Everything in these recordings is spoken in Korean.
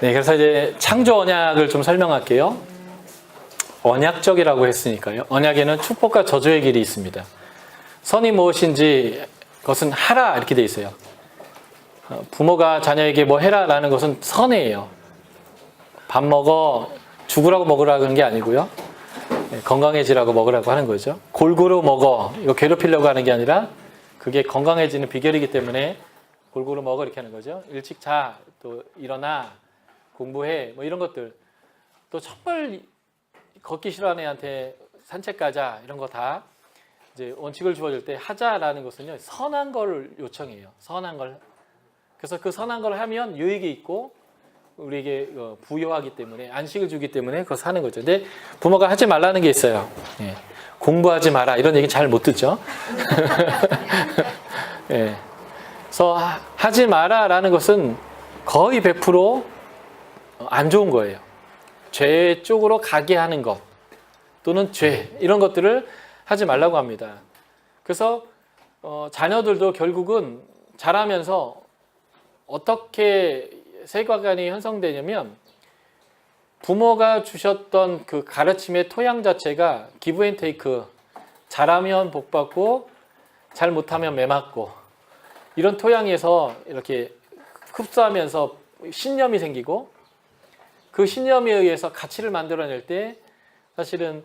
네, 그래서 이제 창조 언약을 좀 설명할게요. 언약적이라고 했으니까요. 언약에는 축복과 저주의 길이 있습니다. 선이 무엇인지 그것은 하라 이렇게 돼 있어요. 부모가 자녀에게 뭐 해라라는 것은 선이에요. 밥 먹어 죽으라고 먹으라고 하는 게 아니고요. 건강해지라고 먹으라고 하는 거죠. 골고루 먹어 이거 괴롭히려고 하는 게 아니라 그게 건강해지는 비결이기 때문에 골고루 먹어 이렇게 하는 거죠. 일찍 자, 또 일어나, 공부해 뭐 이런 것들. 또 정말 걷기 싫어하는 애한테 산책 가자 이런 거 다 이제 원칙을 주어질 때 하자라는 것은요 선한 걸 요청해요. 선한 걸. 그래서 그 선한 걸 하면 유익이 있고 우리에게 부여하기 때문에 안식을 주기 때문에 그거 사는 거죠. 근데 부모가 하지 말라는 게 있어요. 예. 공부하지 마라 이런 얘기 잘 못 듣죠. 예. 그래서 하지 마라라는 것은 거의 100% 안 좋은 거예요. 죄 쪽으로 가게 하는 것 또는 죄 이런 것들을 하지 말라고 합니다. 그래서 자녀들도 결국은 자라면서 어떻게 세계관이 형성되냐면 부모가 주셨던 그 가르침의 토양 자체가 기브 앤 테이크, 잘하면 복 받고 잘못하면 매 맞고 이런 토양에서 이렇게 흡수하면서 신념이 생기고 그 신념에 의해서 가치를 만들어낼 때 사실은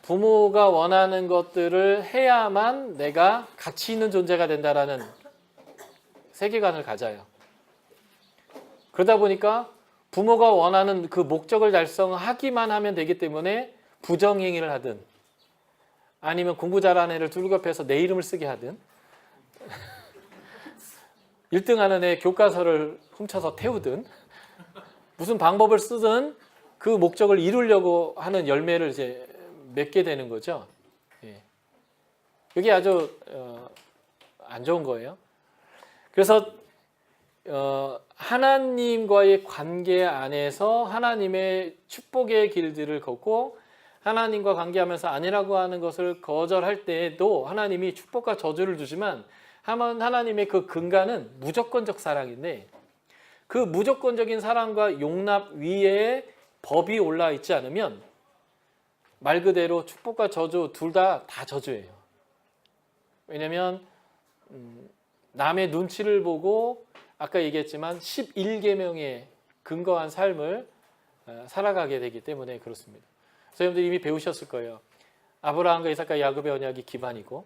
부모가 원하는 것들을 해야만 내가 가치 있는 존재가 된다라는 세계관을 가져요. 그러다 보니까 부모가 원하는 그 목적을 달성하기만 하면 되기 때문에 부정행위를 하든 아니면 공부 잘하는 애를 둘러옆에서 내 이름을 쓰게 하든 1등 하는 애 교과서를 훔쳐서 태우든 무슨 방법을 쓰든 그 목적을 이루려고 하는 열매를 이제 맺게 되는 거죠. 예. 이게 아주 안 좋은 거예요. 그래서 하나님과의 관계 안에서 하나님의 축복의 길들을 걷고 하나님과 관계하면서 아니라고 하는 것을 거절할 때에도 하나님이 축복과 저주를 주지만 하나님의 그 근간은 무조건적 사랑인데 그 무조건적인 사랑과 용납 위에 법이 올라 있지 않으면 말 그대로 축복과 저주 둘 다 저주예요. 왜냐하면 남의 눈치를 보고 아까 얘기했지만 11계명에 근거한 삶을 살아가게 되기 때문에 그렇습니다. 그래서 여러분들 이미 배우셨을 거예요. 아브라함과 이삭과 야곱의 언약이 기반이고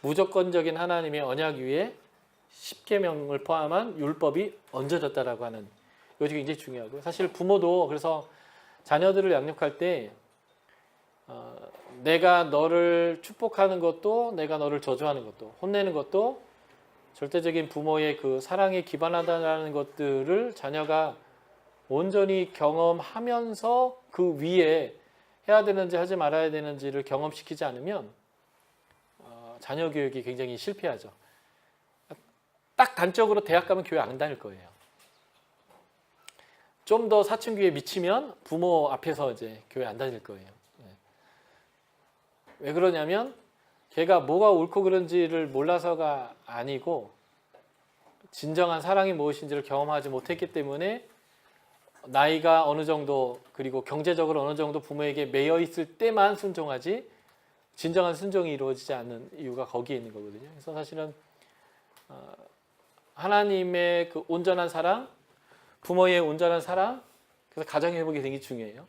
무조건적인 하나님의 언약 위에 10계명을 포함한 율법이 얹어졌다라고 하는 이것이 굉장히 중요하고요. 사실 부모도 그래서 자녀들을 양육할 때 내가 너를 축복하는 것도 내가 너를 저주하는 것도 혼내는 것도 절대적인 부모의 그 사랑에 기반하다라는 것들을 자녀가 온전히 경험하면서 그 위에 해야 되는지 하지 말아야 되는지를 경험시키지 않으면 자녀 교육이 굉장히 실패하죠. 딱 단적으로 대학 가면 교회 안 다닐 거예요. 좀 더 사춘기에 미치면 부모 앞에서 이제 교회 안 다닐 거예요. 왜 그러냐면 걔가 뭐가 옳고 그른지를 몰라서가 아니고 진정한 사랑이 무엇인지를 경험하지 못했기 때문에 나이가 어느 정도 그리고 경제적으로 어느 정도 부모에게 매여 있을 때만 순종하지 진정한 순종이 이루어지지 않는 이유가 거기에 있는 거거든요. 그래서 사실은 하나님의 그 온전한 사랑, 부모의 온전한 사랑, 그래서 가정 회복이 되게 중요해요.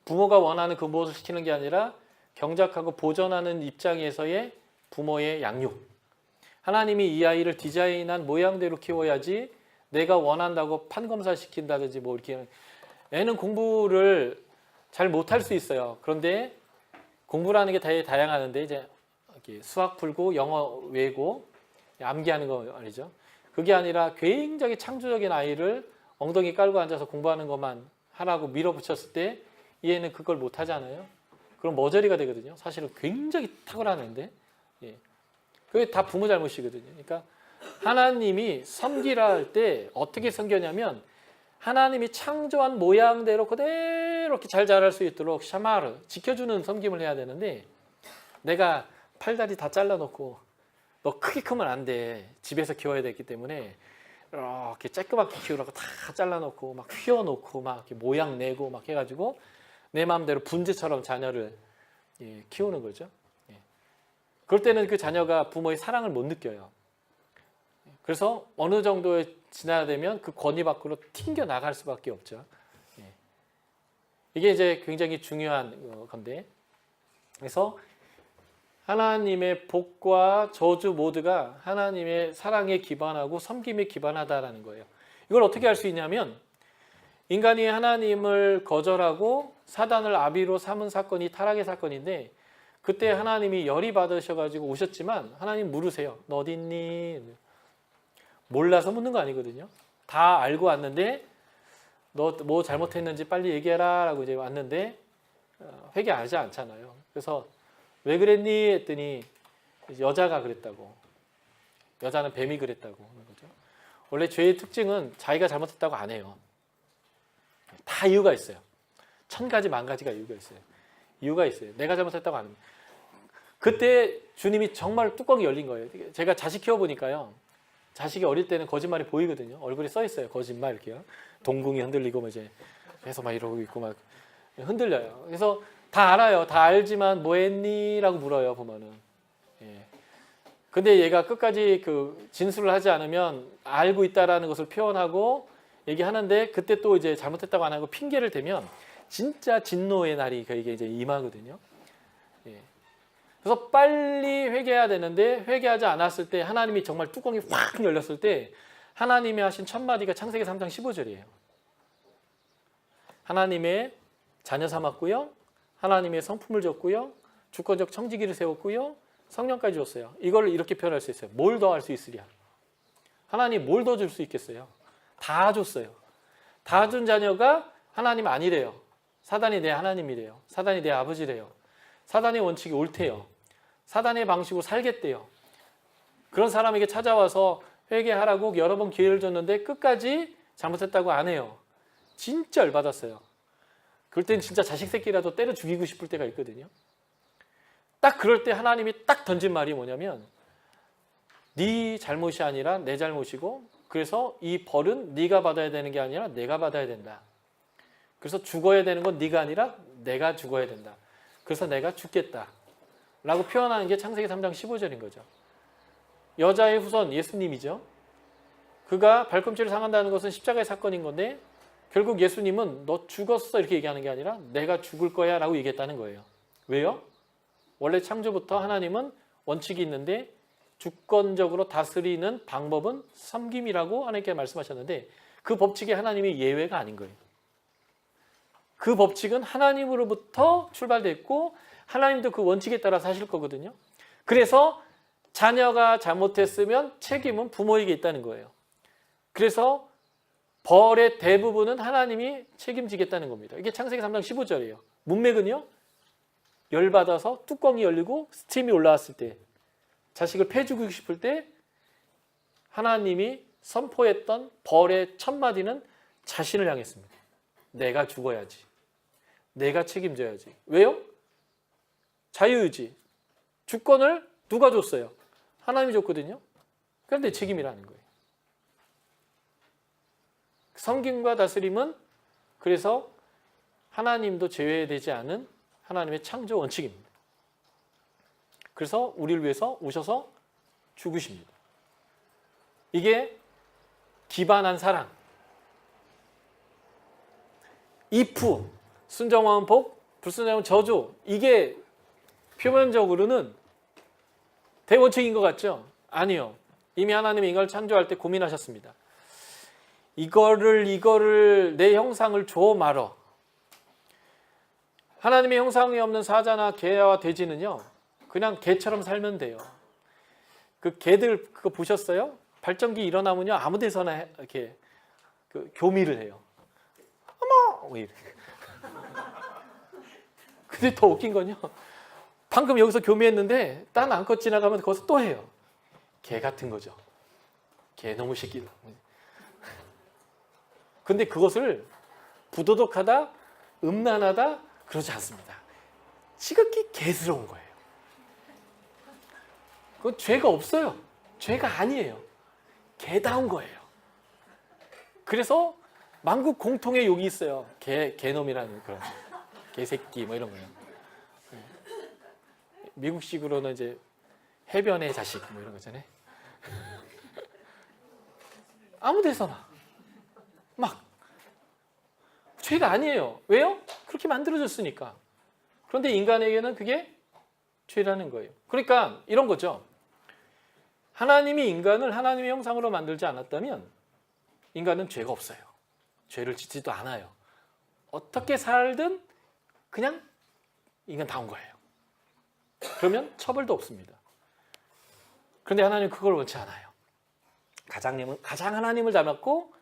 부모가 원하는 그 무엇을 시키는 게 아니라 경작하고 보존하는 입장에서의 부모의 양육. 하나님이 이 아이를 디자인한 모양대로 키워야지 내가 원한다고 판검사 시킨다든지 뭐 이렇게 애는 공부를 잘 못할 수 있어요. 그런데 공부라는 게 되게 다양하는데 이제 수학 풀고 영어 외고 암기하는 거 아니죠. 그게 아니라 굉장히 창조적인 아이를 엉덩이 깔고 앉아서 공부하는 것만 하라고 밀어붙였을 때 이 애는 그걸 못 하잖아요. 그럼 머저리가 되거든요. 사실은 굉장히 탁월한 애인데 그게 다 부모 잘못이거든요. 그러니까 하나님이 섬기라 할 때 어떻게 섬겨냐면 하나님이 창조한 모양대로 그대로 이렇게 잘 자랄 수 있도록 샤마르 지켜주는 섬김을 해야 되는데 내가 팔다리 다 잘라놓고 너 크게 크면 안 돼. 집에서 키워야 되기 때문에 이렇게 쬐끄맣게 키우라고 다 잘라놓고 막 휘어놓고 막 이렇게 모양 내고 막 해가지고 내 마음대로 분재처럼 자녀를 키우는 거죠. 그럴 때는 그 자녀가 부모의 사랑을 못 느껴요. 그래서 어느 정도에 지나야 되면 그 권위 밖으로 튕겨 나갈 수밖에 없죠. 이게 이제 굉장히 중요한 건데, 그래서 하나님의 복과 저주 모두가 하나님의 사랑에 기반하고 섬김에 기반하다라는 거예요. 이걸 어떻게 알 수 있냐면, 인간이 하나님을 거절하고 사단을 아비로 삼은 사건이 타락의 사건인데, 그때 하나님이 열이 받으셔가지고 오셨지만 하나님 물으세요. 너 어디 있니? 몰라서 묻는 거 아니거든요. 다 알고 왔는데 너 뭐 잘못했는지 빨리 얘기해라 라고 이제 왔는데 회개하지 않잖아요. 그래서 왜 그랬니? 했더니 여자가 그랬다고. 여자는 뱀이 그랬다고 하는 거죠. 원래 죄의 특징은 자기가 잘못했다고 안 해요. 다 이유가 있어요. 1000가지 만 가지가 이유가 있어요. 이유가 있어요. 내가 잘못했다고 안 합니다. 그때 주님이 정말 뚜껑이 열린 거예요. 제가 자식 키워보니까요. 자식이 어릴 때는 거짓말이 보이거든요. 얼굴에 써 있어요. 거짓말 이렇게요. 동궁이 흔들리고 뭐 이제 계속 막 이러고 있고 막 흔들려요. 그래서 다 알아요. 다 알지만 뭐 했니? 라고 물어요. 보면은. 근데 얘가 끝까지 그 진술을 하지 않으면 알고 있다라는 것을 표현하고 얘기하는데 그때 또 이제 잘못했다고 안 하고 핑계를 대면 진짜 진노의 날이 그에게 이제 임하거든요. 그래서 빨리 회개해야 되는데 회개하지 않았을 때 하나님이 정말 뚜껑이 확 열렸을 때 하나님이 하신 첫 마디가 창세기 3장 15절이에요. 하나님의 자녀 삼았고요. 하나님의 성품을 줬고요. 주권적 청지기를 세웠고요. 성령까지 줬어요. 이걸 이렇게 표현할 수 있어요. 뭘 더 할 수 있으랴. 하나님 뭘 더 줄 수 있겠어요. 다 줬어요. 다 준 자녀가 하나님 아니래요. 사단이 내 하나님이래요. 사단이 내 아버지래요. 사단의 원칙이 옳대요. 사단의 방식으로 살겠대요. 그런 사람에게 찾아와서 회개하라고 여러 번 기회를 줬는데 끝까지 잘못했다고 안 해요. 진짜 열받았어요. 그럴 땐 진짜 자식 새끼라도 때려 죽이고 싶을 때가 있거든요. 딱 그럴 때 하나님이 딱 던진 말이 뭐냐면 네 잘못이 아니라 내 잘못이고 그래서 이 벌은 네가 받아야 되는 게 아니라 내가 받아야 된다. 그래서 죽어야 되는 건 네가 아니라 내가 죽어야 된다. 그래서 내가 죽겠다. 라고 표현하는 게 창세기 3장 15절인 거죠. 여자의 후손 예수님이죠. 그가 발꿈치를 상한다는 것은 십자가의 사건인 건데 결국 예수님은 너 죽었어 이렇게 얘기하는 게 아니라 내가 죽을 거야 라고 얘기했다는 거예요. 왜요? 원래 창조부터 하나님은 원칙이 있는데 주권적으로 다스리는 방법은 섬김이라고 하나님께 말씀하셨는데 그 법칙에 하나님이 예외가 아닌 거예요. 그 법칙은 하나님으로부터 출발됐고 하나님도 그 원칙에 따라 사실 거거든요. 그래서 자녀가 잘못했으면 책임은 부모에게 있다는 거예요. 그래서 벌의 대부분은 하나님이 책임지겠다는 겁니다. 이게 창세기 3장 15절이에요. 문맥은요. 열받아서 뚜껑이 열리고 스팀이 올라왔을 때 자식을 패주고 싶을 때 하나님이 선포했던 벌의 첫 마디는 자신을 향했습니다. 내가 죽어야지. 내가 책임져야지. 왜요? 자유의지. 주권을 누가 줬어요? 하나님이 줬거든요. 그런데 책임이라는 거예요. 섬김과 다스림은 그래서 하나님도 제외되지 않은 하나님의 창조 원칙입니다. 그래서 우리를 위해서 오셔서 죽으십니다. 이게 기반한 사랑. if, 순정하면 복, 불순정하면 저주. 이게 표면적으로는 대원칙인 것 같죠? 아니요. 이미 하나님이 인간을 창조할 때 고민하셨습니다. 이거를 내 형상을 줘 말어. 하나님의 형상이 없는 사자나 개와 돼지는요. 그냥 개처럼 살면 돼요. 그 개들 그거 보셨어요? 발전기 일어나면요. 아무 데서나 이렇게 그 교미를 해요. 어머! 왜 이래. 근데 더 웃긴 건요. 방금 여기서 교미했는데 딴 암컷 지나가면 거기서 또 해요. 개 같은 거죠. 개 너무 새끼다. 근데 그것을 부도덕하다, 음란하다 그러지 않습니다. 지극히 개스러운 거예요. 그건 죄가 없어요. 죄가 아니에요. 개다운 거예요. 그래서 만국 공통의 욕이 있어요. 개놈이라는 그런 개새끼 뭐 이런 거요. 미국식으로는 이제 해변의 자식 뭐 이런 거잖아요. 아무 데서나 막 죄가 아니에요. 왜요? 그렇게 만들어졌으니까. 그런데 인간에게는 그게 죄라는 거예요. 그러니까 이런 거죠. 하나님이 인간을 하나님의 형상으로 만들지 않았다면 인간은 죄가 없어요. 죄를 짓지도 않아요. 어떻게 살든 그냥 인간다운 거예요. 그러면 처벌도 없습니다. 그런데 하나님은 그걸 원치 않아요. 가장 하나님을 닮았고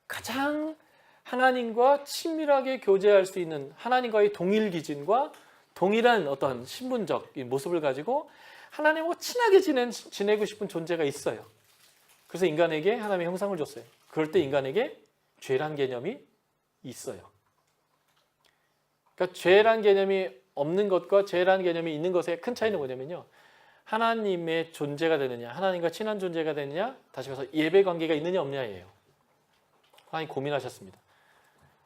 가장 하나님과 친밀하게 교제할 수 있는 하나님과의 동일 기준과 동일한 어떤 신분적 모습을 가지고 하나님과 친하게 지내고 싶은 존재가 있어요. 그래서 인간에게 하나님의 형상을 줬어요. 그럴 때 인간에게 죄란 개념이 있어요. 그러니까 죄란 개념이 없는 것과 죄란 개념이 있는 것의 큰 차이는 뭐냐면요. 하나님의 존재가 되느냐, 하나님과 친한 존재가 되느냐, 다시 말해서 예배 관계가 있느냐 없느냐예요. 하나님 고민하셨습니다.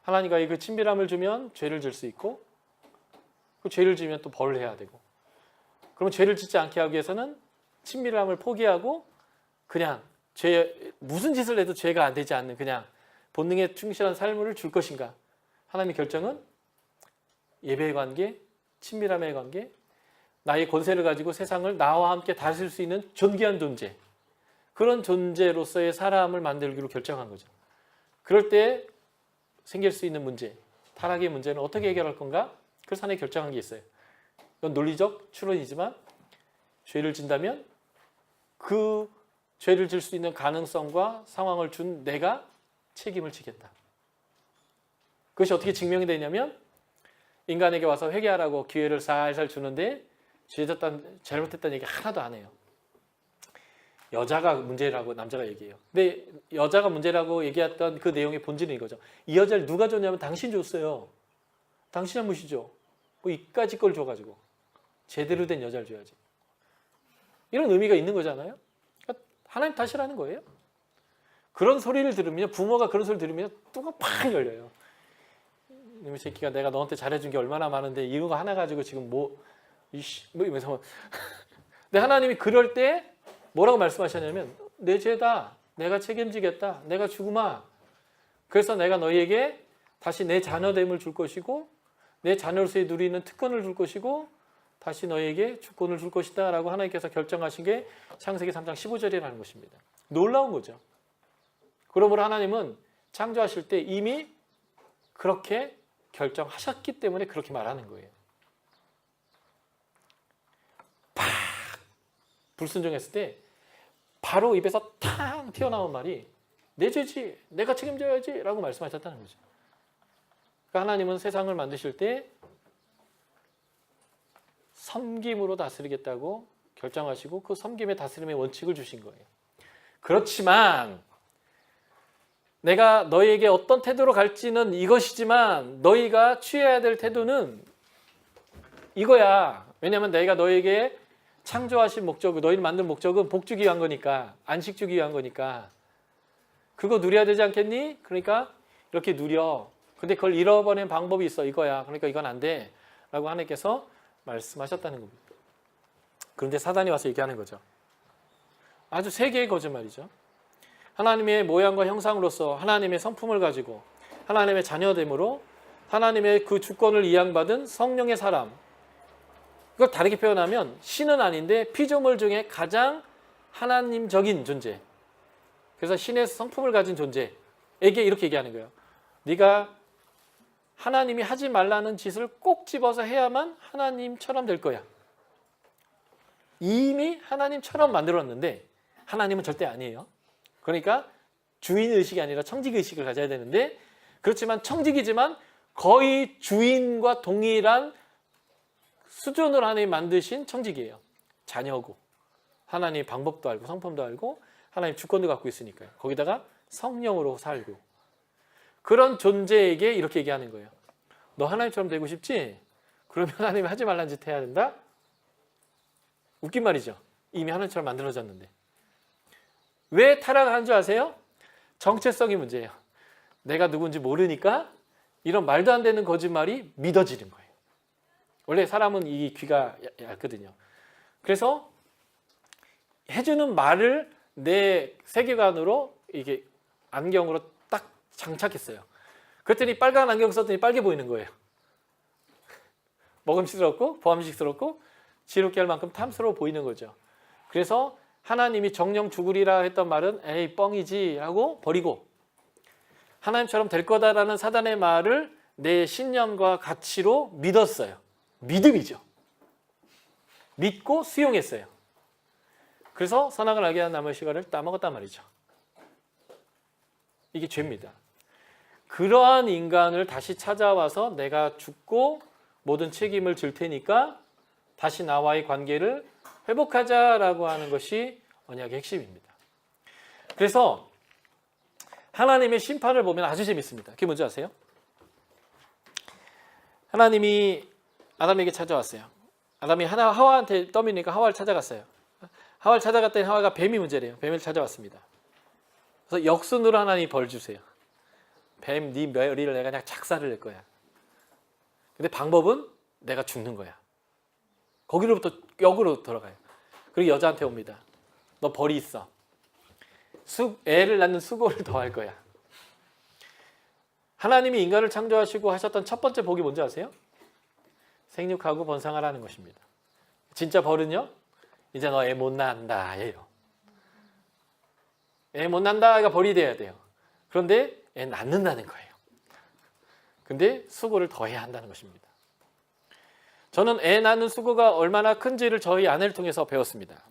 하나님과의 그 친밀함을 주면 죄를 질 수 있고 그 죄를 지면 또 벌을 해야 되고 그러면 죄를 짓지 않게 하기 위해서는 친밀함을 포기하고 그냥 무슨 짓을 해도 죄가 안 되지 않는 그냥 본능에 충실한 삶을 줄 것인가. 하나님의 결정은 예배의 관계, 친밀함의 관계, 나의 권세를 가지고 세상을 나와 함께 다스릴 수 있는 존귀한 존재, 그런 존재로서의 사람을 만들기로 결정한 거죠. 그럴 때 생길 수 있는 문제, 타락의 문제는 어떻게 해결할 건가? 그래서 하나님 결정한 게 있어요. 이건 논리적 추론이지만 죄를 진다면 그 죄를 질 수 있는 가능성과 상황을 준 내가 책임을 지겠다. 그것이 어떻게 증명이 되냐면 인간에게 와서 회개하라고 기회를 살살 주는데 잘못했다는 얘기 하나도 안 해요. 여자가 문제라고 남자가 얘기해요. 근데 여자가 문제라고 얘기했던 그 내용의 본질은 이거죠. 이 여자를 누가 줬냐면 당신 줬어요. 당신 잘못이죠. 뭐 이까지 걸 줘가지고 제대로 된 여자를 줘야지. 이런 의미가 있는 거잖아요. 그러니까 하나님 탓이라는 거예요. 그런 소리를 들으면 부모가 그런 소리를 들으면 뚜껑 팍 열려요. 이놈의 새끼가 내가 너한테 잘해준 게 얼마나 많은데 이거 하나 가지고 지금 뭐 이러면서 근데 하나님이 그럴 때 뭐라고 말씀하셨냐면 내 죄다. 내가 책임지겠다. 내가 주구마. 그래서 내가 너희에게 다시 내 자녀됨을 줄 것이고 내 자녀로서의 누리는 특권을 줄 것이고 다시 너희에게 주권을 줄 것이다 라고 하나님께서 결정하신 게 창세기 3장 15절이라는 것입니다. 놀라운 거죠. 그러므로 하나님은 창조하실 때 이미 그렇게 결정하셨기 때문에 그렇게 말하는 거예요. 팍 불순종했을 때 바로 입에서 탕 튀어나온 말이 내 죄지, 내가 책임져야지 라고 말씀하셨다는 거죠. 그러니까 하나님은 세상을 만드실 때 섬김으로 다스리겠다고 결정하시고 그 섬김의 다스림의 원칙을 주신 거예요. 그렇지만 내가 너희에게 어떤 태도로 갈지는 이것이지만 너희가 취해야 될 태도는 이거야. 왜냐하면 내가 너희에게 창조하신 목적은 너희를 만든 목적은 복 주기 위한 거니까 안식 주기 위한 거니까 그거 누려야 되지 않겠니? 그러니까 이렇게 누려. 근데 그걸 잃어버리는 방법이 있어. 이거야. 그러니까 이건 안 돼. 라고 하나님께서 말씀하셨다는 겁니다. 그런데 사단이 와서 얘기하는 거죠. 아주 세계의 거짓말이죠. 하나님의 모양과 형상으로서 하나님의 성품을 가지고 하나님의 자녀됨으로 하나님의 그 주권을 이양받은 성령의 사람, 이걸 다르게 표현하면 신은 아닌데 피조물 중에 가장 하나님적인 존재, 그래서 신의 성품을 가진 존재에게 이렇게 얘기하는 거예요. 네가 하나님이 하지 말라는 짓을 꼭 집어서 해야만 하나님처럼 될 거야. 이미 하나님처럼 만들었는데 하나님은 절대 아니에요. 그러니까 주인의식이 아니라 청지기의식을 가져야 되는데 그렇지만 청지기지만 거의 주인과 동일한 수준으로 하나님 만드신 청지기예요. 자녀고 하나님 방법도 알고 성품도 알고 하나님 주권도 갖고 있으니까요. 거기다가 성령으로 살고 그런 존재에게 이렇게 얘기하는 거예요. 너 하나님처럼 되고 싶지? 그러면 하나님이 하지 말라는 짓 해야 된다? 웃긴 말이죠. 이미 하나님처럼 만들어졌는데. 왜 타락한 줄 아세요? 정체성이 문제예요. 내가 누군지 모르니까 이런 말도 안 되는 거짓말이 믿어지는 거예요. 원래 사람은 이 귀가 얇거든요. 그래서 해주는 말을 내 세계관으로 이게 안경으로 딱 장착했어요. 그랬더니 빨간 안경 썼더니 빨개 보이는 거예요. 먹음직스럽고 보암직스럽고 지롭게 할 만큼 탐스러워 보이는 거죠. 그래서 하나님이 정령 죽으리라 했던 말은 에이 뻥이지 하고 버리고, 하나님처럼 될 거다라는 사단의 말을 내 신념과 가치로 믿었어요. 믿음이죠. 믿고 수용했어요. 그래서 선악을 알게 한 나무의 씨가를 따먹었단 말이죠. 이게 죄입니다. 그러한 인간을 다시 찾아와서 내가 죽고 모든 책임을 질 테니까 다시 나와의 관계를 회복하자라고 하는 것이 언약의 핵심입니다. 그래서 하나님의 심판을 보면 아주 재밌습니다. 그게 뭔지 아세요? 하나님이 아담에게 찾아왔어요. 아담이 하와한테 떠미니까 하와를 찾아갔어요. 하와를 찾아갔더니 하와가 뱀이 문제래요. 뱀을 찾아왔습니다. 그래서 역순으로 하나님이 벌 주세요. 뱀, 네 머리를 내가 그냥 작살을 낼 거야. 근데 방법은 내가 죽는 거야. 거기로부터 역으로 돌아가요. 그리고 여자한테 옵니다. 너 벌이 있어. 애를 낳는 수고를 더 할 거야. 하나님이 인간을 창조하시고 하셨던 첫 번째 복이 뭔지 아세요? 생육하고 번성하라는 것입니다. 진짜 벌은요? 이제 너 애 못 낳는다 예요. 애 못 낳는다가 벌이 돼야 돼요. 그런데 애 낳는다는 거예요. 근데 수고를 더 해야 한다는 것입니다. 저는 애 낳는 수고가 얼마나 큰지를 저희 아내를 통해서 배웠습니다.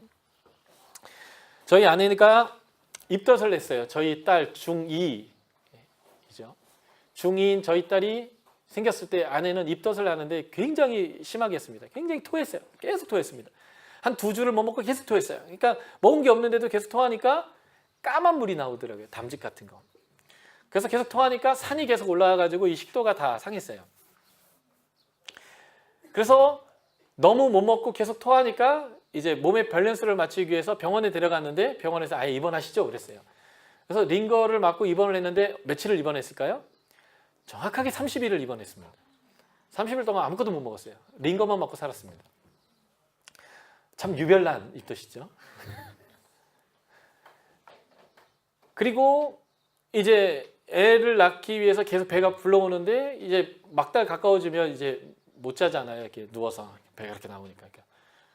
저희 아내가 입덧을 냈어요. 저희 딸 중2이죠. 중2인 저희 딸이 생겼을 때 아내는 입덧을 하는데 굉장히 심하게 했습니다. 굉장히 토했어요. 계속 토했습니다. 한 2주를 못 먹고 계속 토했어요. 그러니까 먹은 게 없는데도 계속 토하니까 까만 물이 나오더라고요. 담즙 같은 거. 그래서 계속 토하니까 산이 계속 올라와가지고 이 식도가 다 상했어요. 그래서 너무 못 먹고 계속 토하니까 이제 몸의 밸런스를 맞추기 위해서 병원에 데려갔는데 병원에서 아예 입원하시죠 그랬어요. 그래서 링거를 맞고 입원을 했는데 며칠을 입원했을까요? 정확하게 30일을 입원했습니다. 30일 동안 아무것도 못 먹었어요. 링거만 먹고 살았습니다. 참 유별난 입덧이죠. 그리고 이제 애를 낳기 위해서 계속 배가 불러오는데 이제 막달 가까워지면 이제 못 자잖아요. 이렇게 누워서 배가 이렇게 나오니까.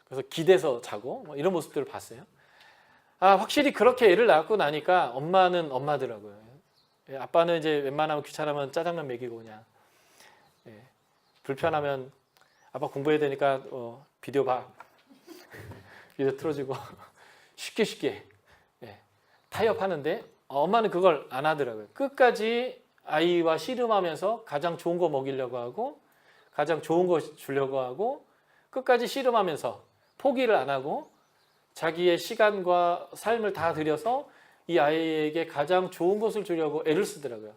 그래서 기대서 자고 뭐 이런 모습들을 봤어요. 아, 확실히 그렇게 애를 낳고 나니까 엄마는 엄마더라고요. 아빠는 이제 웬만하면 귀찮으면 짜장면 먹이고 그냥 불편하면 아빠 공부해야 되니까 비디오 봐. 비디오 틀어주고 쉽게 타협하는데 엄마는 그걸 안 하더라고요. 끝까지 아이와 씨름하면서 가장 좋은 거 먹이려고 하고 가장 좋은 거 주려고 하고 끝까지 씨름하면서 포기를 안 하고 자기의 시간과 삶을 다 들여서 이 아이에게 가장 좋은 것을 주려고 애를 쓰더라고요.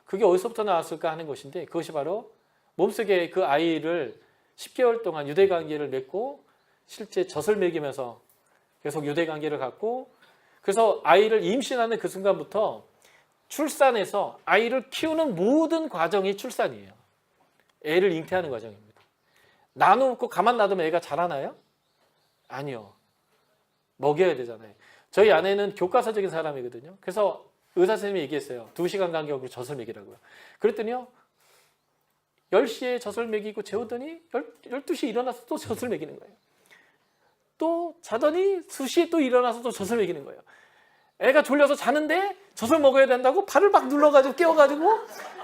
그게 어디서부터 나왔을까 하는 것인데 그것이 바로 몸속에 그 아이를 10개월 동안 유대관계를 맺고 실제 젖을 먹이면서 계속 유대관계를 갖고 그래서 아이를 임신하는 그 순간부터 출산해서 아이를 키우는 모든 과정이 출산이에요. 애를 잉태하는 과정입니다. 나눠놓고 가만 놔두면 애가 자라나요? 아니요. 먹여야 되잖아요. 저희 아내는 교과서적인 사람이거든요. 그래서 의사 선생님이 얘기했어요. 2시간 간격으로 젖을 먹이라고요. 그랬더니요. 10시에 젖을 먹이고 재우더니 12시에 일어나서 또 젖을 먹이는 거예요. 또 자더니 2시에 또 일어나서 또 젖을 먹이는 거예요. 애가 졸려서 자는데 젖을 먹어야 된다고 발을 막 눌러가지고 깨워가지고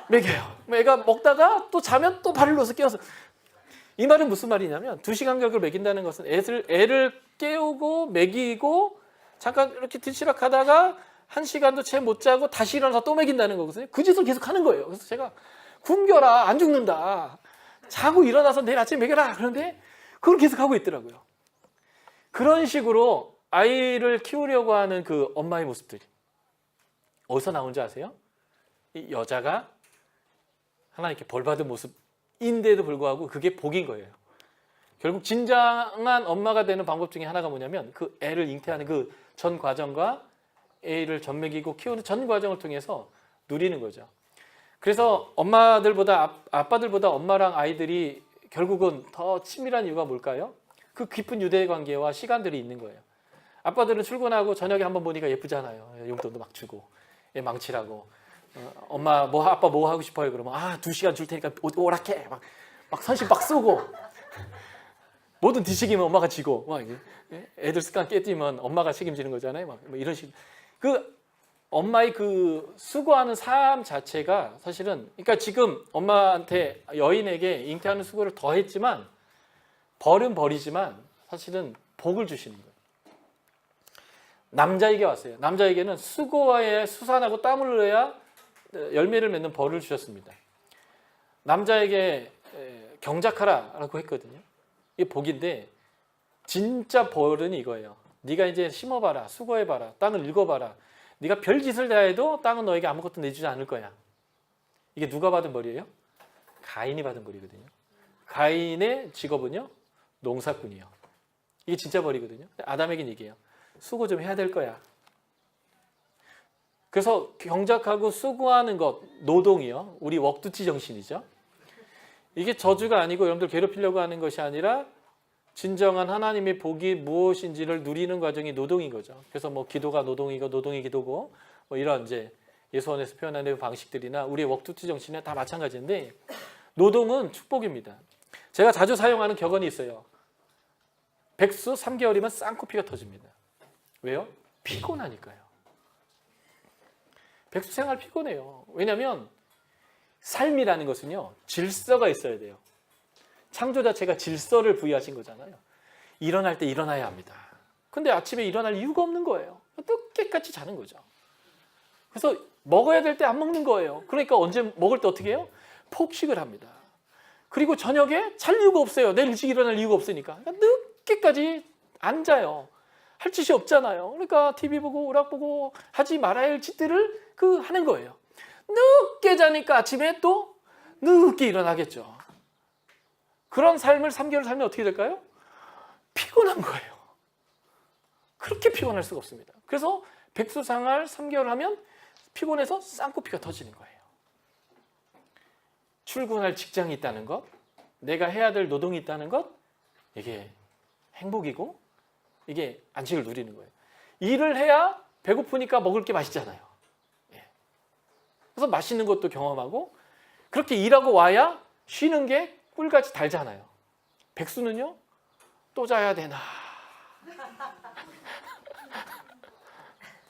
먹여요. 애가 먹다가 또 자면 또 발을 넣어서 깨워서. 이 말은 무슨 말이냐면 2시간 간격을 먹인다는 것은 애를 깨우고 먹이고 잠깐 이렇게 뒤치락하다가 1시간도 채 못 자고 다시 일어나서 또 먹인다는 거거든요. 그 짓을 계속 하는 거예요. 그래서 제가 굶겨라 안 죽는다. 자고 일어나서 내일 아침에 먹여라. 그런데 그걸 계속 하고 있더라고요. 그런 식으로 아이를 키우려고 하는 그 엄마의 모습들이 어디서 나온지 아세요? 이 여자가 하나님께 벌받은 모습인데도 불구하고 그게 복인 거예요. 결국 진정한 엄마가 되는 방법 중에 하나가 뭐냐면 그 애를 잉태하는 그 전 과정과 애를 젖먹이고 키우는 전 과정을 통해서 누리는 거죠. 그래서 엄마들보다 아빠들보다 엄마랑 아이들이 결국은 더 친밀한 이유가 뭘까요? 그 깊은 유대 관계와 시간들이 있는 거예요. 아빠들은 출근하고 저녁에 한번 보니까 예쁘잖아요. 용돈도 막 주고 얘 망치라고. 엄마 아빠 뭐 하고 싶어요? 그러면 2시간 줄 테니까 오락해. 막 선심 막 쏘고 모든 뒤식이면 엄마가 지고 막 애들 습관 깨뜨리면 엄마가 책임지는 거잖아요. 막 이런 식. 그 엄마의 그 수고하는 삶 자체가 사실은 그러니까 지금 엄마한테 여인에게 잉태하는 수고를 더 했지만 벌은 벌이지만 사실은 복을 주시는 거예요. 남자에게 왔어요. 남자에게는 수고에 수산하고 땀을 흘려야 열매를 맺는 벌을 주셨습니다. 남자에게 경작하라라고 했거든요. 이게 복인데 진짜 벌은 이거예요. 네가 이제 심어봐라, 수고해봐라, 땅을 읽어봐라. 네가 별짓을 다 해도 땅은 너에게 아무것도 내주지 않을 거야. 이게 누가 받은 벌이에요? 가인이 받은 벌이거든요. 가인의 직업은요? 농사꾼이요. 이게 진짜 벌이거든요. 아담에겐 얘기해요. 수고 좀 해야 될 거야. 그래서 경작하고 수고하는 것, 노동이요. 우리 웍두치 정신이죠. 이게 저주가 아니고 여러분들 괴롭히려고 하는 것이 아니라 진정한 하나님의 복이 무엇인지를 누리는 과정이 노동인 거죠. 그래서 뭐 기도가 노동이고 노동이 기도고 뭐 이런 이제 예수원에서 표현하는 방식들이나 우리의 웍두치 정신은 다 마찬가지인데 노동은 축복입니다. 제가 자주 사용하는 격언이 있어요. 백수 3개월이면 쌍코피가 터집니다. 왜요? 피곤하니까요. 백수 생활 피곤해요. 왜냐하면 삶이라는 것은요. 질서가 있어야 돼요. 창조 자체가 질서를 부여하신 거잖아요. 일어날 때 일어나야 합니다. 근데 아침에 일어날 이유가 없는 거예요. 늦게까지 자는 거죠. 그래서 먹어야 될 때 안 먹는 거예요. 그러니까 언제 먹을 때 어떻게 해요? 폭식을 합니다. 그리고 저녁에 잘 이유가 없어요. 내일 일찍 일어날 이유가 없으니까. 그러니까 늦게까지 안 자요. 할 짓이 없잖아요. 그러니까 TV 보고 오락 보고 하지 말아야 할 짓들을 하는 거예요. 늦게 자니까 아침에 또 늦게 일어나겠죠. 그런 삶을 3개월 살면 어떻게 될까요? 피곤한 거예요. 그렇게 피곤할 수가 없습니다. 그래서 백수생활 3개월 하면 피곤해서 쌍코피가 터지는 거예요. 출근할 직장이 있다는 것, 내가 해야 될 노동이 있다는 것, 이게 행복이고 이게 안식을 누리는 거예요. 일을 해야 배고프니까 먹을 게 맛있잖아요. 그래서 맛있는 것도 경험하고 그렇게 일하고 와야 쉬는 게 꿀같이 달잖아요. 백수는요? 또 자야 되나?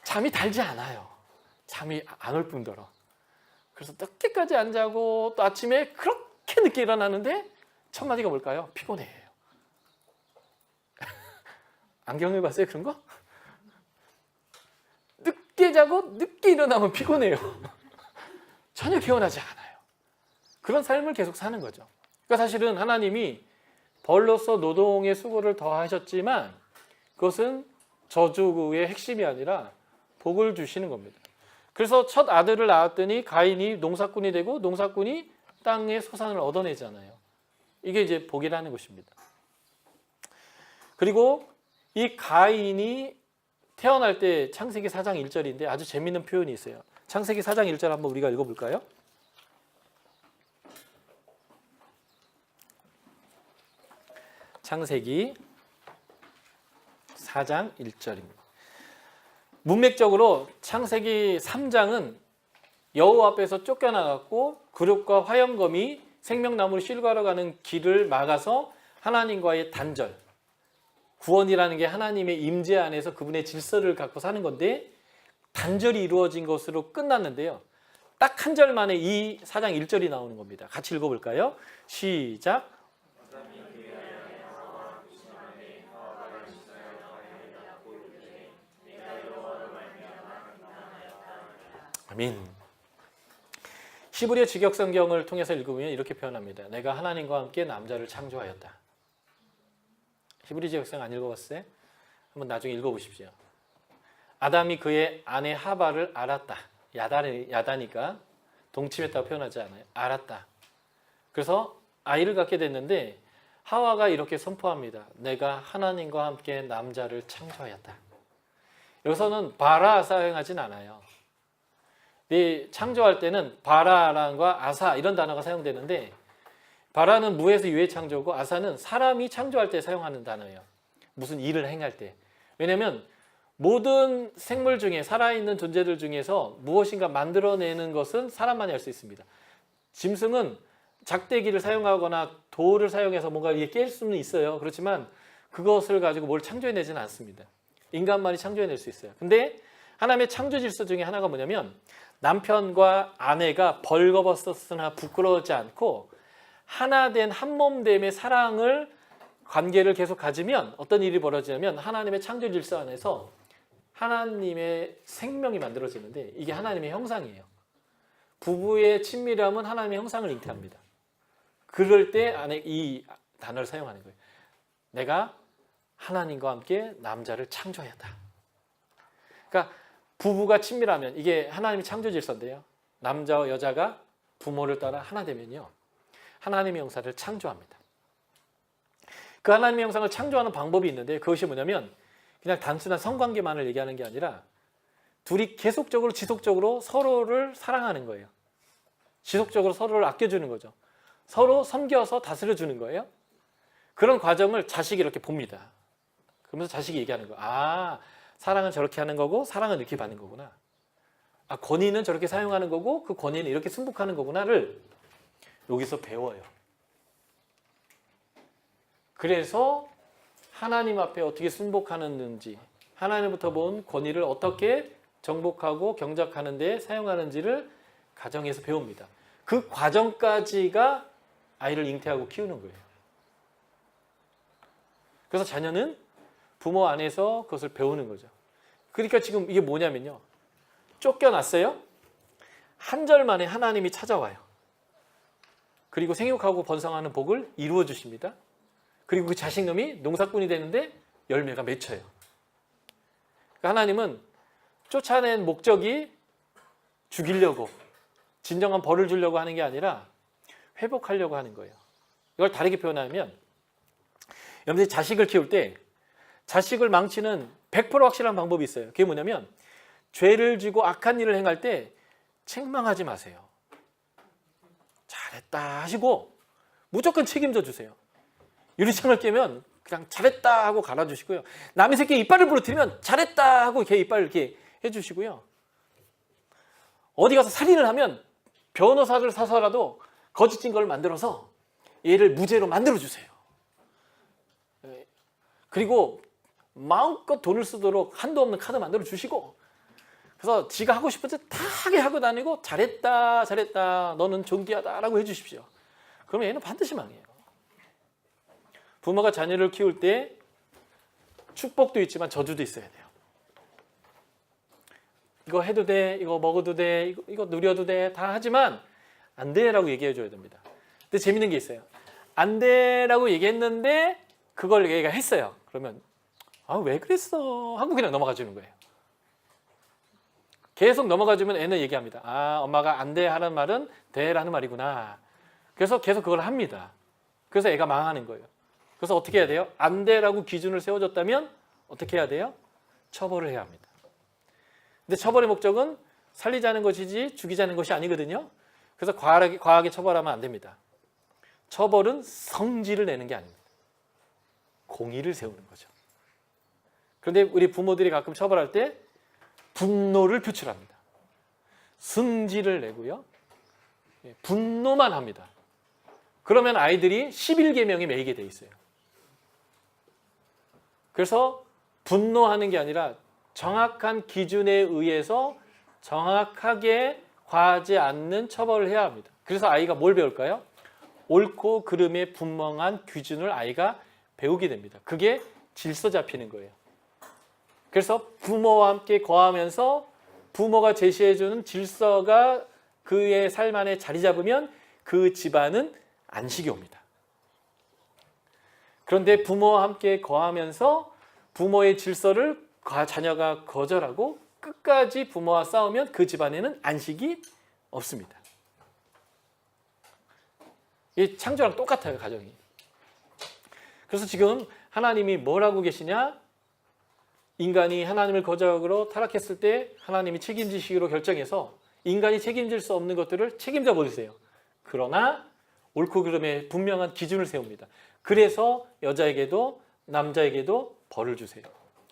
잠이 달지 않아요. 잠이 안 올 뿐더러. 그래서 늦게까지 안 자고 또 아침에 그렇게 늦게 일어나는데 첫 마디가 뭘까요? 피곤해요. 안 경험해봤어요? 그런 거? 늦게 자고 늦게 일어나면 피곤해요. 전혀 개운하지 않아요. 그런 삶을 계속 사는 거죠. 그러니까 사실은 하나님이 벌로서 노동의 수고를 더하셨지만 그것은 저주의 핵심이 아니라 복을 주시는 겁니다. 그래서 첫 아들을 낳았더니 가인이 농사꾼이 되고 농사꾼이 땅의 소산을 얻어내잖아요. 이게 이제 복이라는 것입니다. 그리고 이 가인이 태어날 때 창세기 4장 1절인데 아주 재미있는 표현이 있어요. 창세기 4장 1절 한번 우리가 읽어볼까요? 창세기 4장 1절입니다. 문맥적으로 창세기 3장은 여호와 앞에서 쫓겨나갔고 그룹과 화염검이 생명나무를 실과하러 가는 길을 막아서 하나님과의 단절, 구원이라는 게 하나님의 임재 안에서 그분의 질서를 갖고 사는 건데 단절이 이루어진 것으로 끝났는데요. 딱 한 절 만에 이 4장 1절이 나오는 겁니다. 같이 읽어볼까요? 시작. 아멘. 히브리어 직역성경을 통해서 읽으면 이렇게 표현합니다. 내가 하나님과 함께 남자를 창조하였다. 히브리 직역성 안 읽어봤어요? 한번 나중에 읽어보십시오. 아담이 그의 아내 하바를 알았다. 야다니까 동침했다고 표현하지 않아요. 알았다. 그래서 아이를 갖게 됐는데 하와가 이렇게 선포합니다. 내가 하나님과 함께 남자를 창조하였다. 여기서는 바라 사용하진 않아요. 창조할 때는 바라란과 아사 이런 단어가 사용되는데 바라는 무에서 유의 창조고 아사는 사람이 창조할 때 사용하는 단어예요. 무슨 일을 행할 때. 왜냐하면 모든 생물 중에 살아있는 존재들 중에서 무엇인가 만들어내는 것은 사람만이 할 수 있습니다. 짐승은 작대기를 사용하거나 돌을 사용해서 뭔가 이게 깰 수는 있어요. 그렇지만 그것을 가지고 뭘 창조해내지는 않습니다. 인간만이 창조해낼 수 있어요. 근데 하나님의 창조 질서 중에 하나가 뭐냐면 남편과 아내가 벌거벗었으나 부끄러워하지 않고 하나 된 한 몸됨의 사랑을 관계를 계속 가지면 어떤 일이 벌어지냐면 하나님의 창조 질서 안에서 하나님의 생명이 만들어지는데 이게 하나님의 형상이에요. 부부의 친밀함은 하나님의 형상을 잉태합니다. 그럴 때 안에 이 단어를 사용하는 거예요. 내가 하나님과 함께 남자를 창조하였다. 그러니까 부부가 친밀하면 이게 하나님의 창조 질서인데요. 남자와 여자가 부모를 따라 하나 되면요. 하나님의 형상을 창조합니다. 그 하나님의 형상을 창조하는 방법이 있는데 그것이 뭐냐면 그냥 단순한 성관계만을 얘기하는 게 아니라 둘이 계속적으로 지속적으로 서로를 사랑하는 거예요. 지속적으로 서로를 아껴주는 거죠. 서로 섬겨서 다스려주는 거예요. 그런 과정을 자식이 이렇게 봅니다. 그러면서 자식이 얘기하는 거예요. 아, 사랑은 저렇게 하는 거고 사랑은 이렇게 받는 거구나. 아, 권위는 저렇게 사용하는 거고 그 권위는 이렇게 승복하는 거구나를 여기서 배워요. 그래서 하나님 앞에 어떻게 순복하는지 하나님부터 본 권위를 어떻게 정복하고 경작하는 데 사용하는지를 가정에서 배웁니다. 그 과정까지가 아이를 잉태하고 키우는 거예요. 그래서 자녀는 부모 안에서 그것을 배우는 거죠. 그러니까 지금 이게 뭐냐면요. 쫓겨났어요. 한 절 만에 하나님이 찾아와요. 그리고 생육하고 번성하는 복을 이루어 주십니다. 그리고 그 자식놈이 농사꾼이 되는데 열매가 맺혀요. 그러니까 하나님은 쫓아낸 목적이 죽이려고 진정한 벌을 주려고 하는 게 아니라 회복하려고 하는 거예요. 이걸 다르게 표현하면 여러분들이 자식을 키울 때 자식을 망치는 100% 확실한 방법이 있어요. 그게 뭐냐면 죄를 지고 악한 일을 행할 때 책망하지 마세요. 잘했다 하시고 무조건 책임져 주세요. 유리창을 깨면 그냥 잘했다 하고 갈아주시고요. 남의 새끼 이빨을 부러뜨리면 잘했다 하고 걔 이빨을 이렇게 해주시고요. 어디 가서 살인을 하면 변호사를 사서라도 거짓 증거를 만들어서 얘를 무죄로 만들어주세요. 그리고 마음껏 돈을 쓰도록 한도 없는 카드 만들어 주시고 그래서 지가 하고 싶은 데 다 하게 하고 다니고 잘했다 잘했다 너는 존귀하다 라고 해주십시오. 그러면 얘는 반드시 망해요. 부모가 자녀를 키울 때 축복도 있지만 저주도 있어야 돼요. 이거 해도 돼, 이거 먹어도 돼, 이거 누려도 돼 다 하지만 안 돼라고 얘기해 줘야 됩니다. 근데 재밌는 게 있어요. 안 돼라고 얘기했는데 그걸 얘가 했어요. 그러면 아, 왜 그랬어? 하고 그냥 넘어가 주는 거예요. 계속 넘어가 주면 애는 얘기합니다. 아, 엄마가 안 돼 하는 말은 돼라는 말이구나. 그래서 계속 그걸 합니다. 그래서 애가 망하는 거예요. 그래서 어떻게 해야 돼요? 안 돼라고 기준을 세워줬다면 어떻게 해야 돼요? 처벌을 해야 합니다. 근데 처벌의 목적은 살리자는 것이지 죽이자는 것이 아니거든요. 그래서 과하게 처벌하면 안 됩니다. 처벌은 성질을 내는 게 아닙니다. 공의를 세우는 거죠. 그런데 우리 부모들이 가끔 처벌할 때 분노를 표출합니다. 승질을 내고요. 분노만 합니다. 그러면 아이들이 11계명에 매이게 돼 있어요. 그래서 분노하는 게 아니라 정확한 기준에 의해서 정확하게 과하지 않는 처벌을 해야 합니다. 그래서 아이가 뭘 배울까요? 옳고 그름의 분명한 기준을 아이가 배우게 됩니다. 그게 질서 잡히는 거예요. 그래서 부모와 함께 거하면서 부모가 제시해주는 질서가 그의 삶 안에 자리 잡으면 그 집안은 안식이 옵니다. 그런데 부모와 함께 거하면서 부모의 질서를 자녀가 거절하고 끝까지 부모와 싸우면 그 집안에는 안식이 없습니다. 이 창조랑 똑같아요, 가정이. 그래서 지금 하나님이 뭘 하고 계시냐? 인간이 하나님을 거역으로 타락했을 때 하나님이 책임지시기로 결정해서 인간이 책임질 수 없는 것들을 책임져 버리세요. 그러나 옳고 그름에 분명한 기준을 세웁니다. 그래서 여자에게도 남자에게도 벌을 주세요.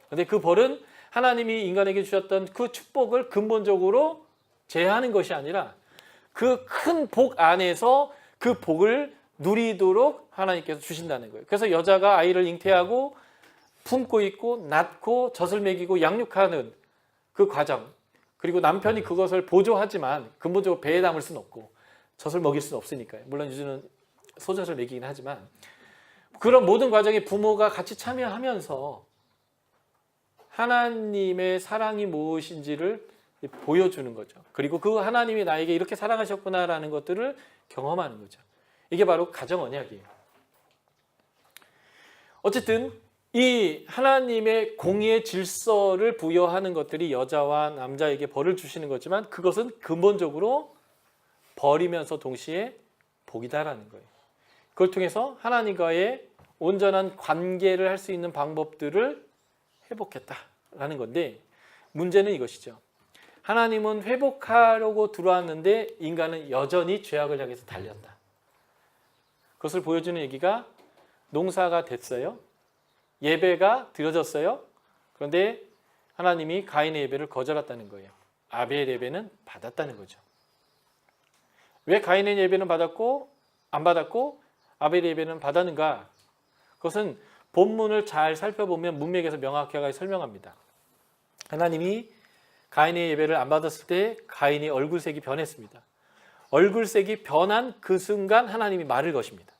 그런데 그 벌은 하나님이 인간에게 주셨던 그 축복을 근본적으로 제한하는 것이 아니라 그 큰 복 안에서 그 복을 누리도록 하나님께서 주신다는 거예요. 그래서 여자가 아이를 잉태하고 품고 있고 낳고 젖을 먹이고 양육하는 그 과정, 그리고 남편이 그것을 보조하지만 근본적으로 배에 담을 수는 없고 젖을 먹일 수는 없으니까요. 물론 요즘은 소젖을 먹이긴 하지만 그런 모든 과정에 부모가 같이 참여하면서 하나님의 사랑이 무엇인지를 보여주는 거죠. 그리고 그 하나님이 나에게 이렇게 사랑하셨구나라는 것들을 경험하는 거죠. 이게 바로 가정 언약이에요. 어쨌든 이 하나님의 공의의 질서를 부여하는 것들이 여자와 남자에게 벌을 주시는 거지만 그것은 근본적으로 벌이면서 동시에 복이다라는 거예요. 그걸 통해서 하나님과의 온전한 관계를 할 수 있는 방법들을 회복했다라는 건데 문제는 이것이죠. 하나님은 회복하려고 들어왔는데 인간은 여전히 죄악을 향해서 달렸다. 그것을 보여주는 얘기가 농사가 됐어요. 예배가 드려졌어요. 그런데 하나님이 가인의 예배를 거절했다는 거예요. 아벨의 예배는 받았다는 거죠. 왜 가인의 예배는 받았고 안 받았고 아벨의 예배는 받았는가? 그것은 본문을 잘 살펴보면 문맥에서 명확하게 설명합니다. 하나님이 가인의 예배를 안 받았을 때 가인이 얼굴색이 변했습니다. 얼굴색이 변한 그 순간 하나님이 말을 거십니다.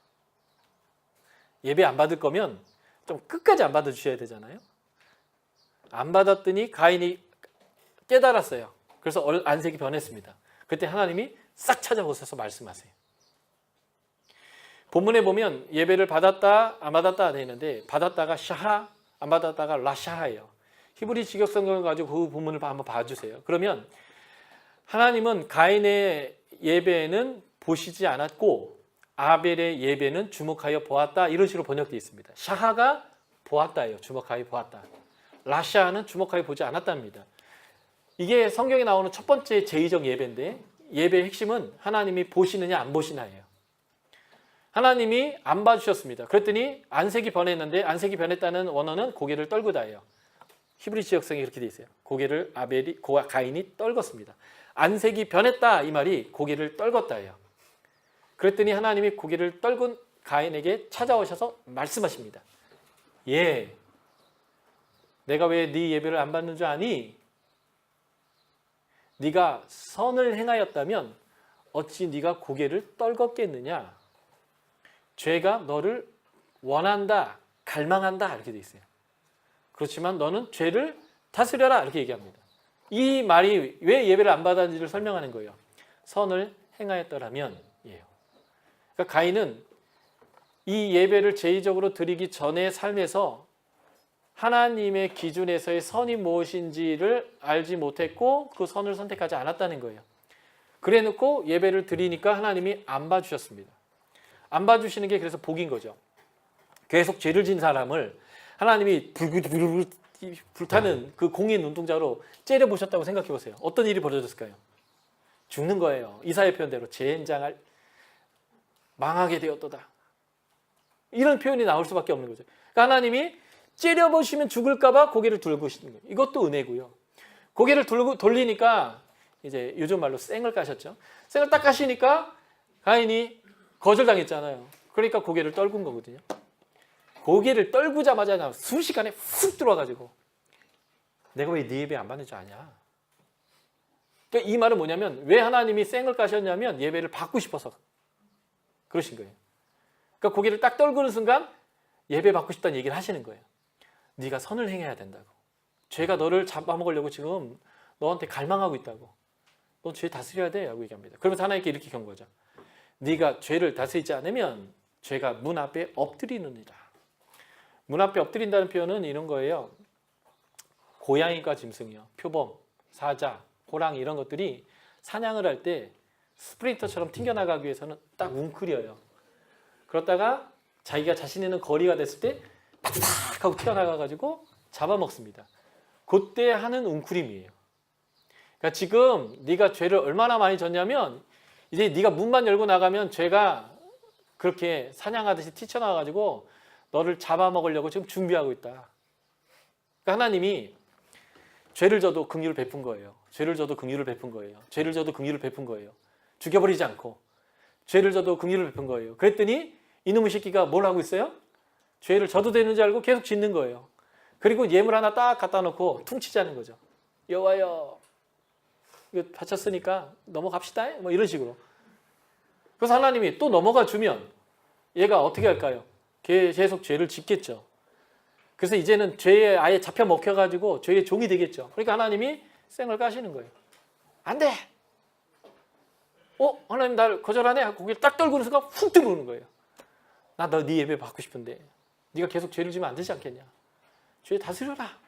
예배 안 받을 거면 좀 끝까지 안 받아주셔야 되잖아요. 안 받았더니 가인이 깨달았어요. 그래서 안색이 변했습니다. 그때 하나님이 싹 찾아오셔서 말씀하세요. 본문에 보면 예배를 받았다 안 받았다 되어 있는데 받았다가 샤하 안 받았다가 라샤하예요. 히브리 직역성경을 가지고 그 본문을 한번 봐주세요. 그러면 하나님은 가인의 예배는 보시지 않았고 아벨의 예배는 주목하여 보았다, 이런 식으로 번역되어 있습니다. 샤하가 보았다예요. 주목하여 보았다. 라샤는 주목하여 보지 않았답니다. 이게 성경에 나오는 첫 번째 제의적 예배인데 예배의 핵심은 하나님이 보시느냐 안 보시나예요. 하나님이 안 봐주셨습니다. 그랬더니 안색이 변했는데 안색이 변했다는 원어는 고개를 떨구다예요. 히브리 지역성이 그렇게 되어 있어요. 고개를 가인이 떨궜습니다. 안색이 변했다 이 말이 고개를 떨궜다예요. 그랬더니 하나님이 고개를 떨군 가인에게 찾아오셔서 말씀하십니다. 예, 내가 왜 네 예배를 안 받는 줄 아니? 네가 선을 행하였다면 어찌 네가 고개를 떨궜겠느냐? 죄가 너를 원한다, 갈망한다 이렇게 돼 있어요. 그렇지만 너는 죄를 다스려라 이렇게 얘기합니다. 이 말이 왜 예배를 안 받았는지를 설명하는 거예요. 선을 행하였더라면 이에요. 그러니까 가인은 이 예배를 제의적으로 드리기 전의 삶에서 하나님의 기준에서의 선이 무엇인지를 알지 못했고 그 선을 선택하지 않았다는 거예요. 그래 놓고 예배를 드리니까 하나님이 안 봐주셨습니다. 안 봐주시는 게 그래서 복인 거죠. 계속 죄를 진 사람을 하나님이 불타는 그 공의 눈동자로 째려보셨다고 생각해 보세요. 어떤 일이 벌어졌을까요? 죽는 거예요. 이사야 표현대로 젠장할 망하게 되었도다. 이런 표현이 나올 수밖에 없는 거죠. 그러니까 하나님이 째려보시면 죽을까 봐 고개를 들고시는 거예요. 이것도 은혜고요. 고개를 돌리니까 이제 요즘 말로 쌩을 까셨죠. 쌩을 딱 까시니까 가인이 거절당했잖아요. 그러니까 고개를 떨군 거거든요. 고개를 떨구자마자 순식간에 훅 들어와가지고 내가 왜 네 예배 안 받는 줄 아냐? 그러니까 이 말은 뭐냐면 왜 하나님이 쌩을 까셨냐면 예배를 받고 싶어서 그러신 거예요. 그러니까 고개를 딱 떨구는 순간 예배 받고 싶다는 얘기를 하시는 거예요. 네가 선을 행해야 된다고. 죄가 너를 잡아먹으려고 지금 너한테 갈망하고 있다고. 너 죄 다스려야 돼 라고 얘기합니다. 그러면서 하나님께 이렇게 경고하죠. 네가 죄를 다스리지 않으면 죄가 문 앞에 엎드리느니라. 문 앞에 엎드린다는 표현은 이런 거예요. 고양이과 짐승이요. 표범, 사자, 호랑이 이런 것들이 사냥을 할 때 스프린터처럼 튕겨나가기 위해서는 딱 웅크려요. 그러다가 자기가 자신 있는 거리가 됐을 때 파닥 하고 튀어나가가지고 잡아먹습니다. 그때 하는 웅크림이에요. 그러니까 지금 네가 죄를 얼마나 많이 졌냐면 이제 네가 문만 열고 나가면 죄가 그렇게 사냥하듯이 튀쳐나와가지고 너를 잡아먹으려고 지금 준비하고 있다. 그러니까 하나님이 죄를 져도 긍휼을 베푼 거예요. 죄를 져도 긍휼을 베푼 거예요. 죄를 져도 긍휼을 베푼 거예요. 죽여버리지 않고 죄를 져도 긍휼을 베푼 거예요. 그랬더니 이놈의 새끼가 뭘 하고 있어요? 죄를 져도 되는 줄 알고 계속 짓는 거예요. 그리고 예물 하나 딱 갖다 놓고 퉁치자는 거죠. 여호와여, 이거 바쳤으니까 넘어갑시다. 뭐 이런 식으로. 그래서 하나님이 또 넘어가 주면 얘가 어떻게 할까요? 계속 죄를 짓겠죠. 그래서 이제는 죄에 아예 잡혀 먹혀가지고 죄의 종이 되겠죠. 그러니까 하나님이 쌩을 까시는 거예요. 안 돼! 하나님 나를 거절하네? 고개를 딱 떨구는 순간 훅 들어오는 거예요. 나 너 네 예배 받고 싶은데 네가 계속 죄를 지면 안 되지 않겠냐? 죄 다스려라.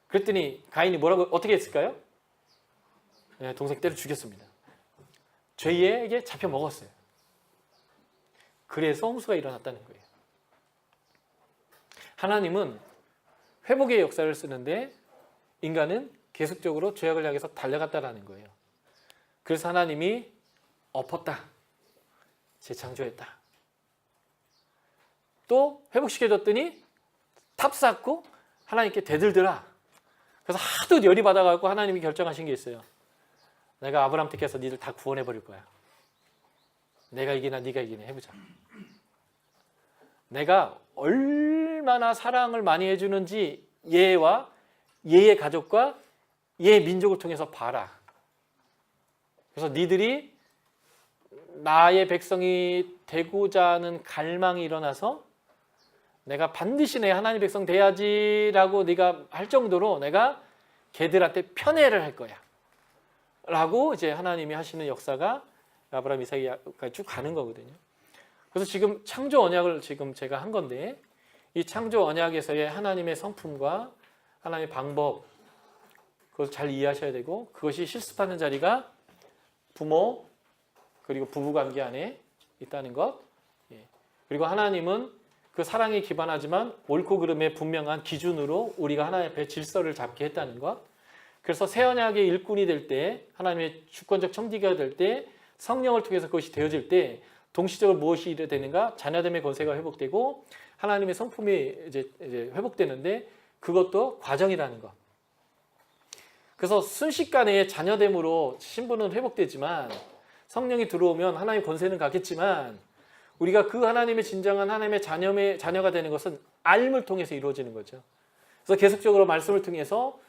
그랬더니 가인이 뭐라고 어떻게 했을까요? 네, 동생 때려 죽였습니다. 죄에게 잡혀 먹었어요. 그래서 홍수가 일어났다는 거예요. 하나님은 회복의 역사를 쓰는데 인간은 계속적으로 죄악을 향해서 달려갔다라는 거예요. 그래서 하나님이 엎었다. 재창조했다. 또 회복시켜줬더니 탑 쌓고 하나님께 대들더라. 그래서 하도 열이 받아가지고 하나님이 결정하신 게 있어요. 내가 아브라함 택해서 니들 다 구원해 버릴 거야. 내가 이기나 네가 이기나 해보자. 내가 얼마나 사랑을 많이 해주는지 얘와 얘의 가족과 얘의 민족을 통해서 봐라. 그래서 니들이 나의 백성이 되고자 하는 갈망이 일어나서 내가 반드시 내 하나님 백성 돼야지라고 네가 할 정도로 내가 걔들한테 편애를 할 거야. 라고 이제 하나님이 하시는 역사가 아브라함, 이삭까지 쭉 가는 거거든요. 그래서 지금 창조 언약을 지금 제가 한 건데 이 창조 언약에서의 하나님의 성품과 하나님의 방법 그것을 잘 이해하셔야 되고 그것이 실습하는 자리가 부모 그리고 부부관계 안에 있다는 것. 그리고 하나님은 그 사랑에 기반하지만 옳고 그름의 분명한 기준으로 우리가 하나님 앞에 질서를 잡게 했다는 것. 그래서 새 언약의 일꾼이 될 때 하나님의 주권적 청지기가 될 때 성령을 통해서 그것이 되어질 때 동시적으로 무엇이 되는가? 자녀됨의 권세가 회복되고 하나님의 성품이 이제 회복되는데 그것도 과정이라는 것. 그래서 순식간에 자녀됨으로 신분은 회복되지만 성령이 들어오면 하나님의 권세는 가겠지만 우리가 그 하나님의 진정한 하나님의 자녀가 되는 것은 알을 통해서 이루어지는 거죠. 그래서 계속적으로 말씀을 통해서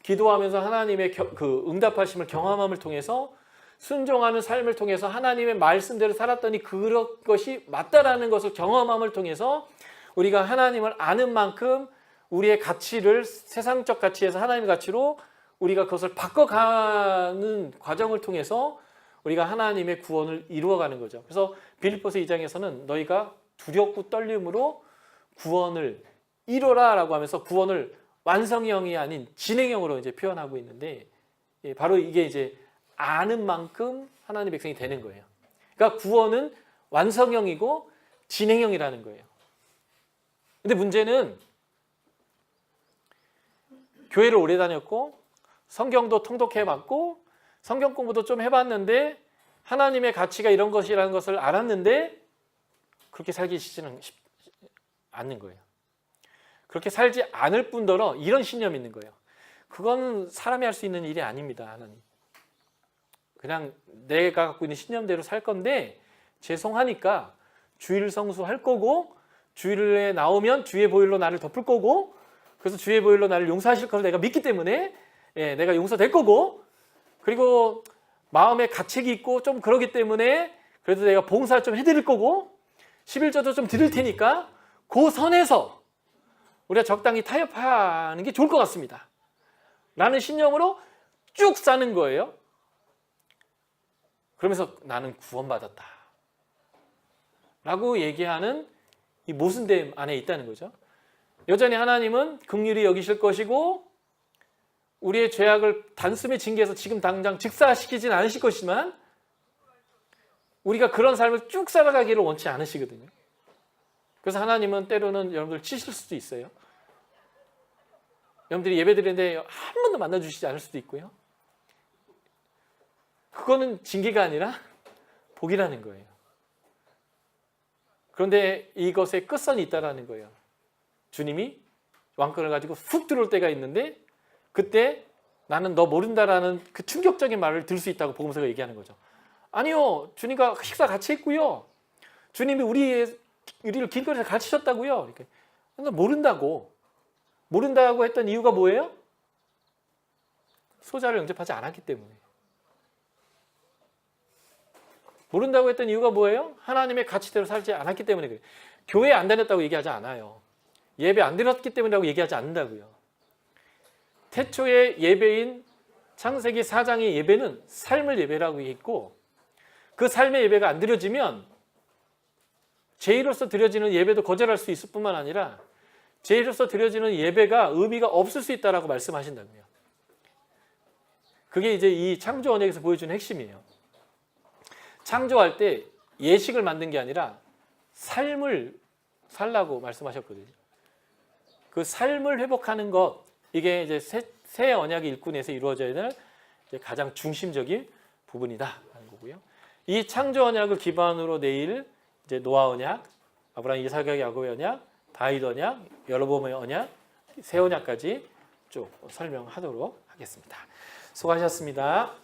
기도하면서 하나님의 그 응답하심을 경험함을 통해서 순종하는 삶을 통해서 하나님의 말씀대로 살았더니 그것이 맞다라는 것을 경험함을 통해서 우리가 하나님을 아는 만큼 우리의 가치를 세상적 가치에서 하나님의 가치로 우리가 그것을 바꿔가는 과정을 통해서 우리가 하나님의 구원을 이루어가는 거죠. 그래서 빌립보서 2장에서는 너희가 두렵고 떨림으로 구원을 이루라 라고 하면서 구원을 완성형이 아닌 진행형으로 이제 표현하고 있는데 바로 이게 이제 아는 만큼 하나님의 백성이 되는 거예요. 그러니까 구원은 완성형이고 진행형이라는 거예요. 근데 문제는 교회를 오래 다녔고 성경도 통독해 봤고 성경 공부도 좀 해봤는데 하나님의 가치가 이런 것이라는 것을 알았는데 그렇게 살기 쉽지는 않는 거예요. 그렇게 살지 않을 뿐더러 이런 신념이 있는 거예요. 그건 사람이 할 수 있는 일이 아닙니다. 하나님. 그냥 내가 갖고 있는 신념대로 살 건데 죄송하니까 주일 성수할 거고 주일에 나오면 주의 보혈로 나를 덮을 거고 그래서 주의 보혈로 나를 용서하실 것을 내가 믿기 때문에 내가 용서될 거고 그리고 마음에 가책이 있고 좀 그러기 때문에 그래도 내가 봉사를 좀 해드릴 거고 11조도 좀 드릴 테니까 그 선에서 우리가 적당히 타협하는 게 좋을 것 같습니다. 라는 신념으로 쭉 사는 거예요. 그러면서 나는 구원받았다. 라고 얘기하는 이 모순됨 안에 있다는 거죠. 여전히 하나님은 긍휼히 여기실 것이고 우리의 죄악을 단숨에 징계해서 지금 당장 즉사시키진 않으실 것이지만 우리가 그런 삶을 쭉 살아가기를 원치 않으시거든요. 그래서 하나님은 때로는 여러분들 치실 수도 있어요. 여러분들이 예배 드리는데 한 번도 만나주시지 않을 수도 있고요. 그거는 징계가 아니라 복이라는 거예요. 그런데 이것에 끝선이 있다라는 거예요. 주님이 왕권을 가지고 훅 들어올 때가 있는데 그때 나는 너 모른다라는 그 충격적인 말을 들을 수 있다고 복음서가 얘기하는 거죠. 아니요, 주님과 식사 같이 했고요. 주님이 우리를 길거리에서 가르치셨다고요. 이렇게. 모른다고 했던 이유가 뭐예요? 소자를 영접하지 않았기 때문에. 모른다고 했던 이유가 뭐예요? 하나님의 가치대로 살지 않았기 때문에 그래요. 교회 안 다녔다고 얘기하지 않아요. 예배 안 드렸기 때문이라고 얘기하지 않는다고요. 태초의 예배인 창세기 4장의 예배는 삶을 예배라고 했고 그 삶의 예배가 안 드려지면 죄인으로서 드려지는 예배도 거절할 수 있을 뿐만 아니라 죄인으로서 드려지는 예배가 의미가 없을 수 있다라고 말씀하신다고요. 그게 이제 이 창조 언약에서 보여주는 핵심이에요. 창조할 때 예식을 만든 게 아니라 삶을 살라고 말씀하셨거든요. 그 삶을 회복하는 것, 이게 이제 새 언약의 일꾼에서 이루어져야 될 가장 중심적인 부분이다라는 거고요. 이 창조 언약을 기반으로 내일 이제 노아 언약, 아브라함, 이삭, 야곱의 언약, 다윗 언약, 여로보암의 언약, 새 언약까지 쭉 설명하도록 하겠습니다. 수고하셨습니다.